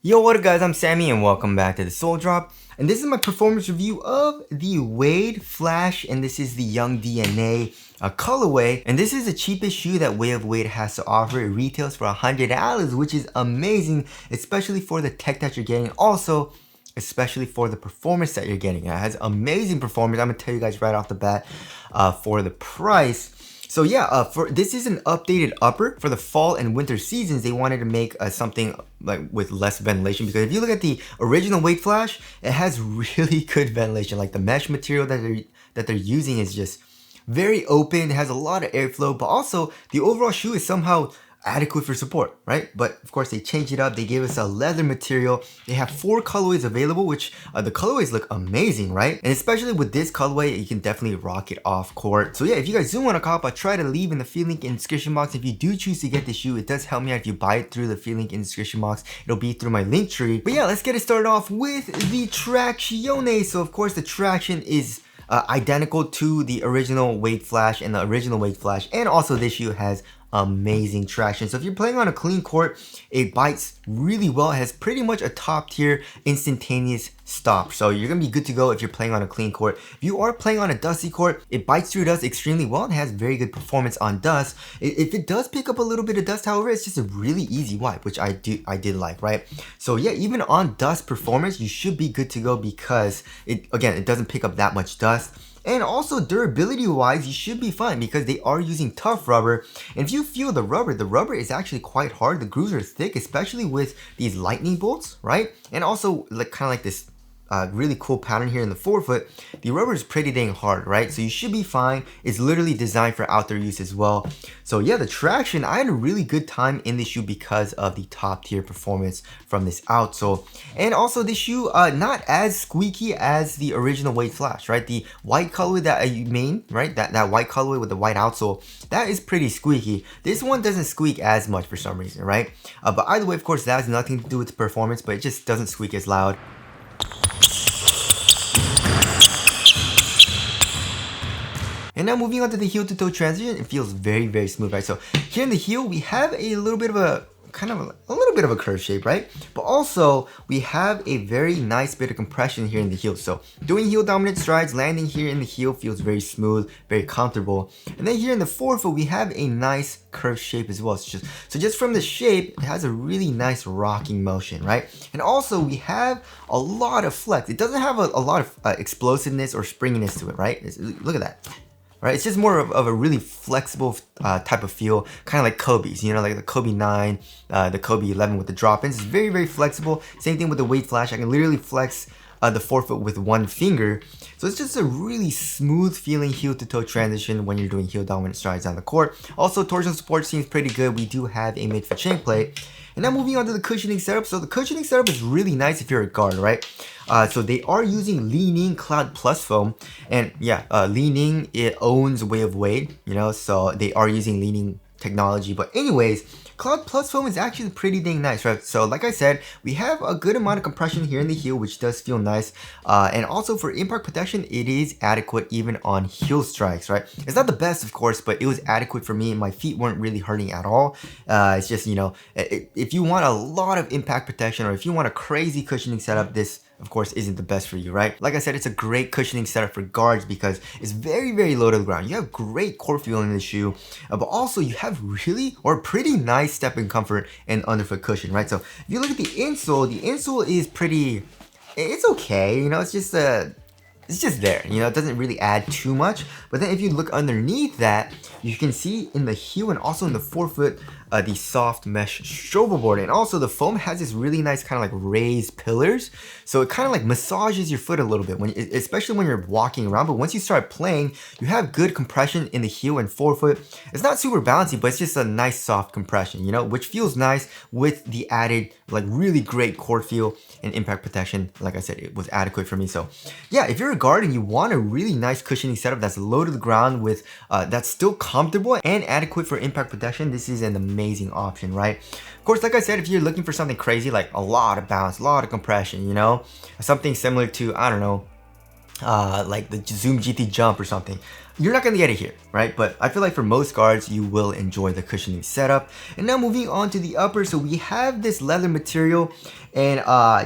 Yo, what up guys, I'm Sammy and welcome back to the Soul Drop. And this is my performance review of the Wade Flash, and this is the Young DNA colorway. And this is the cheapest shoe that Wade has to offer. It retails for $100, which is amazing, especially for the tech that you're getting. Also, especially for the performance that you're getting. It has amazing performance. I'm gonna tell you guys right off the bat for the price. So yeah, this is an updated upper for the fall and winter seasons. They wanted to make something like with less ventilation, because if you look at the original Wade Flash, it has really good ventilation. Like the mesh material that they're using is just very open. It has a lot of airflow, but also the overall shoe is somehow adequate for support, right? But of course they changed it up. They gave us a leather material. They have 4 colorways available, which the colorways look amazing, right? And especially with this colorway, you can definitely rock it off court. So yeah, if you guys do want to cop, I'll try to leave in the feed link in the description box. If you do choose to get the shoe, it does help me out if you buy it through the feed link in the description box. It'll be through my link tree. But yeah, let's get it started off with the traction. So of course the traction is identical to the original Wade Flash and the original Wade Flash, and also this shoe has amazing traction. So if you're playing on a clean court, it bites really well. It has pretty much a top tier instantaneous stop, so you're gonna be good to go if you're playing on a clean court. If you are playing on a dusty court, it bites through dust extremely well and has very good performance on dust. If it does pick up a little bit of dust, however, it's just a really easy wipe, which I did like, right? So yeah, even on dust performance, you should be good to go, because it doesn't pick up that much dust. And also durability wise, you should be fine, because they are using tough rubber. And if you feel the rubber is actually quite hard. The grooves are thick, especially with these lightning bolts, right? And also like kind of like this really cool pattern here in the forefoot. The rubber is pretty dang hard, right? So you should be fine. It's literally designed for outdoor use as well. So yeah, the traction, I had a really good time in this shoe because of the top tier performance from this outsole. And also this shoe, not as squeaky as the original Wade Flash, right? The white colorway that I main, right? That white colorway with the white outsole, that is pretty squeaky. This one doesn't squeak as much for some reason, right? But either way, of course, that has nothing to do with the performance, but it just doesn't squeak as loud. And now moving on to the heel to toe transition, it feels very, very smooth, right? So here in the heel, we have a little bit of a little bit of a curve shape, right? But also we have a very nice bit of compression here in the heel. So doing heel dominant strides, landing here in the heel feels very smooth, very comfortable. And then here in the forefoot, we have a nice curved shape as well. So just from the shape, it has a really nice rocking motion, right? And also we have a lot of flex. It doesn't have a lot of explosiveness or springiness to it, right? Look at that. Right, it's just more of a really flexible type of feel, kind of like Kobe's, you know, like the Kobe 9, the Kobe 11 with the drop-ins. It's very, very flexible. Same thing with the Wade Flash. I can literally flex the forefoot with one finger. So it's just a really smooth feeling heel to toe transition when you're doing heel dominant strides on the court. Also, torsion support seems pretty good. We do have a mid-foot shin plate. And now moving on to the cushioning setup. So the cushioning setup is really nice if you're a guard, right? So they are using Leaning Cloud Plus foam, and yeah, Leaning, it owns Way of Wade, you know, so they are using Leaning technology. But anyways, Cloud Plus foam is actually pretty dang nice, right? So like I said, we have a good amount of compression here in the heel, which does feel nice. And also for impact protection, it is adequate even on heel strikes, right? It's not the best, of course, but it was adequate for me. My feet weren't really hurting at all. It's just, you know, if you want a lot of impact protection, or if you want a crazy cushioning setup, this of course isn't the best for you, right? Like I said, it's a great cushioning setup for guards because it's very, very low to the ground. You have great core feel in the shoe, but also you have really or pretty nice step-in comfort and underfoot cushion, right? So if you look at the insole is pretty, it's okay, you know, it's just there, you know, it doesn't really add too much. But then if you look underneath that, you can see in the heel and also in the forefoot, the soft mesh strobe board, and also the foam has this really nice kind of like raised pillars, so it kind of like massages your foot a little bit especially when you're walking around. But once you start playing, you have good compression in the heel and forefoot. It's not super bouncy, but it's just a nice soft compression, you know, which feels nice with the added like really great core feel and impact protection. Like I said, it was adequate for me. So yeah, if you're a guard and you want a really nice cushioning setup that's low to the ground with that's still comfortable and adequate for impact protection, this is an amazing option, right? Of course, like I said, if you're looking for something crazy like a lot of bounce, a lot of compression, you know, something similar to, I don't know, like the Zoom GT Jump or something, you're not gonna get it here, right? But I feel like for most guards, you will enjoy the cushioning setup. And now moving on to the upper, so we have this leather material, and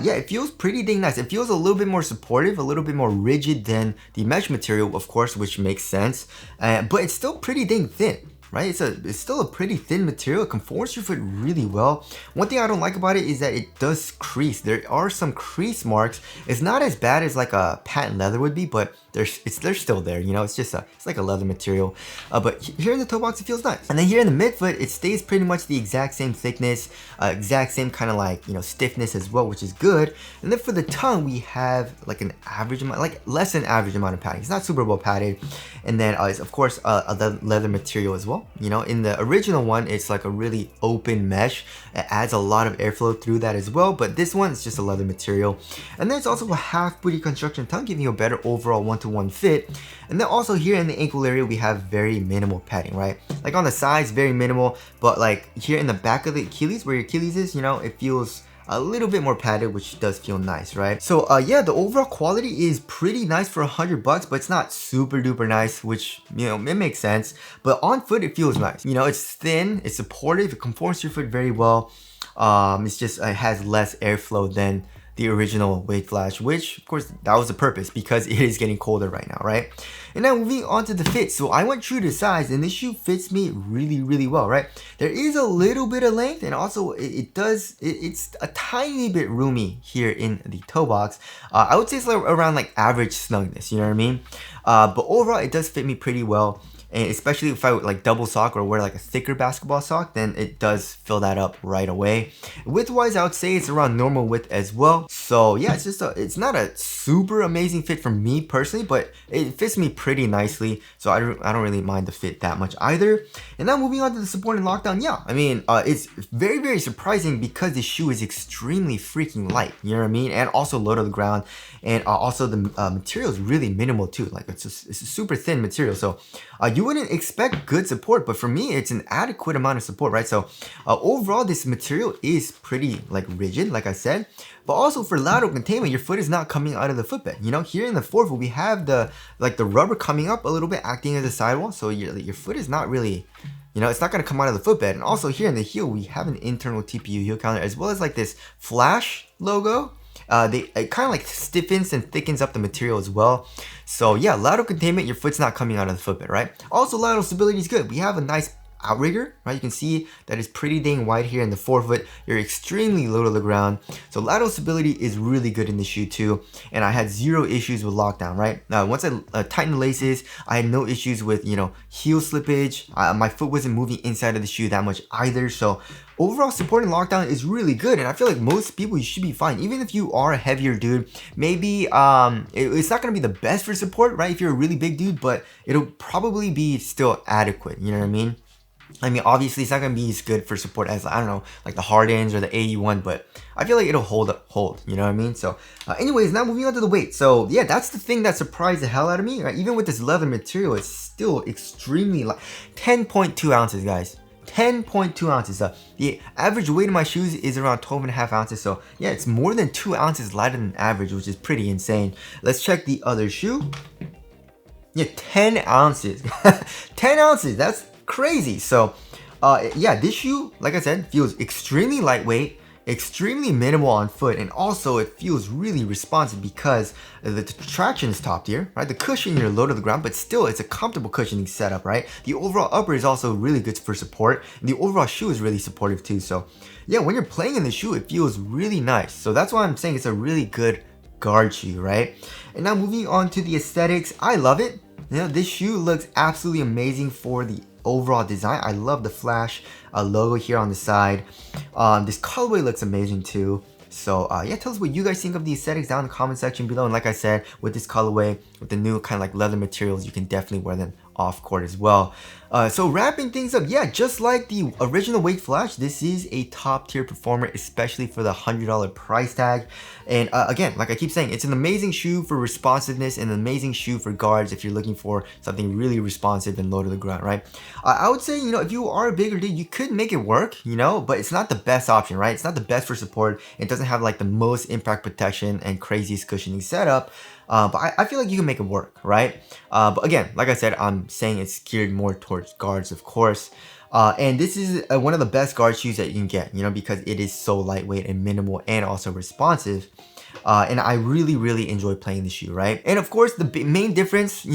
yeah, it feels pretty dang nice. It feels a little bit more supportive, a little bit more rigid than the mesh material, of course, which makes sense. But it's still pretty dang thin, right? It's still a pretty thin material. It conforms your foot really well. One thing I don't like about it is that it does crease. There are some crease marks. It's not as bad as like a patent leather would be, but they're still there, you know. It's just it's like a leather material. But here in the toe box, it feels nice. And then here in the midfoot, it stays pretty much the exact same thickness, exact same kind of like, you know, stiffness as well, which is good. And then for the tongue, we have like an average amount, like less than average amount of padding. It's not super well padded. And then it's of course a leather material as well. You know, in the original one, it's like a really open mesh. It adds a lot of airflow through that as well. But this one is just a leather material. And then it's also a half booty construction tongue, giving you a better overall one-to-one fit. And then also here in the ankle area, we have very minimal padding, right? Like on the sides, very minimal. But like here in the back of the Achilles, where your Achilles is, you know, it feels a little bit more padded, which does feel nice, right? So yeah, the overall quality is pretty nice for $100, but it's not super duper nice, which, you know, it makes sense. But on foot, it feels nice. You know, it's thin, it's supportive, it conforms to your foot very well. It's just, it has less airflow than the original Wade Flash, which of course that was the purpose, because it is getting colder right now, right? And now moving on to the fit. So I went true to size, and this shoe fits me really well, right? There is a little bit of length, and also it's a tiny bit roomy here in the toe box. I would say it's like around like average snugness, you know what I mean? But overall, it does fit me pretty well. And especially if I would like double sock or wear like a thicker basketball sock, then it does fill that up right away. Width wise, I would say it's around normal width as well. So yeah, it's just it's not a super amazing fit for me personally, but it fits me pretty nicely. So I don't really mind the fit that much either. And now moving on to the support and lockdown. Yeah, I mean, it's very surprising because this shoe is extremely freaking light. You know what I mean? And also low to the ground. And also the material is really minimal too. Like it's a super thin material. So you wouldn't expect good support, but for me, it's an adequate amount of support, right? So overall, this material is pretty like rigid, like I said, but also for lateral containment, your foot is not coming out of the footbed. You know, here in the forefoot, we have the rubber coming up a little bit, acting as a sidewall. So your foot is not really, you know, it's not going to come out of the footbed. And also here in the heel, we have an internal TPU heel counter, as well as like this Flash logo. It kind of like stiffens and thickens up the material as well. So yeah, lateral containment, your foot's not coming out of the footbed, right? Also, lateral stability is good. We have a nice outrigger, right? You can see that is pretty dang wide here in the forefoot. You're extremely low to the ground. So lateral stability is really good in the shoe too. And I had zero issues with lockdown, right? Once I tightened the laces, I had no issues with, you know, heel slippage. My foot wasn't moving inside of the shoe that much either. So overall support and lockdown is really good, and I feel like most people, you should be fine. Even if you are a heavier dude, maybe it's not gonna be the best for support, right? If you're a really big dude, but it'll probably be still adequate, you know what I mean? I mean, obviously, it's not going to be as good for support as, I don't know, like the Hardens or the AE1, but I feel like it'll hold, you know what I mean? So, anyways, now moving on to the weight. So, yeah, that's the thing that surprised the hell out of me, right? Even with this leather material, it's still extremely light. 10.2 ounces, guys. 10.2 ounces. The average weight of my shoes is around 12.5 ounces. So, yeah, it's more than 2 ounces lighter than average, which is pretty insane. Let's check the other shoe. Yeah, 10 ounces. 10 ounces. That's crazy. So yeah, this shoe, like I said, feels extremely lightweight, extremely minimal on foot, and also it feels really responsive because the traction is top tier, right? The cushion, you're low to the ground, but still it's a comfortable cushioning setup, right? The overall upper is also really good for support, and the overall shoe is really supportive too. So yeah, when you're playing in the shoe, it feels really nice. So that's why I'm saying it's a really good guard shoe, right? And now moving on to the aesthetics, I love it. You know, this shoe looks absolutely amazing for the overall design. I love the Flash logo here on the side. This colorway looks amazing too. So yeah, tell us what you guys think of the aesthetics down in the comment section below. And like I said, with this colorway, with the new kind of like leather materials, you can definitely wear them off court as well. So wrapping things up, yeah, just like the original Wade Flash, this is a top tier performer, especially for the $100 price tag. And again, like I keep saying, it's an amazing shoe for responsiveness and an amazing shoe for guards if you're looking for something really responsive and low to the ground, right? I would say, if you are a bigger dude, you could make it work, but it's not the best option, right? It's not the best for support. It doesn't have like the most impact protection and craziest cushioning setup. But I feel like you can make it work, right? But again, like I said, I'm saying it's geared more towards guards, of course. And this is one of the best guard shoes that you can get, because it is so lightweight and minimal and also responsive. And I really, really enjoy playing the shoe, right? And of course, the main difference,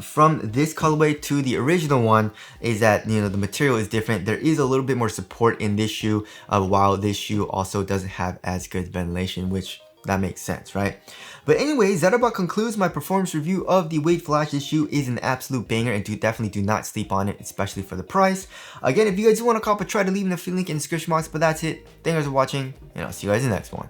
from this colorway to the original one is that, the material is different. There is a little bit more support in this shoe, while this shoe also doesn't have as good ventilation, which that makes sense, right? But anyways, that about concludes my performance review of the Wade Flash. This shoe is an absolute banger, and definitely do not sleep on it, especially for the price. Again, if you guys do want to cop a, try to leave an affiliate link in the description box, but that's it. Thank you guys for watching, and I'll see you guys in the next one.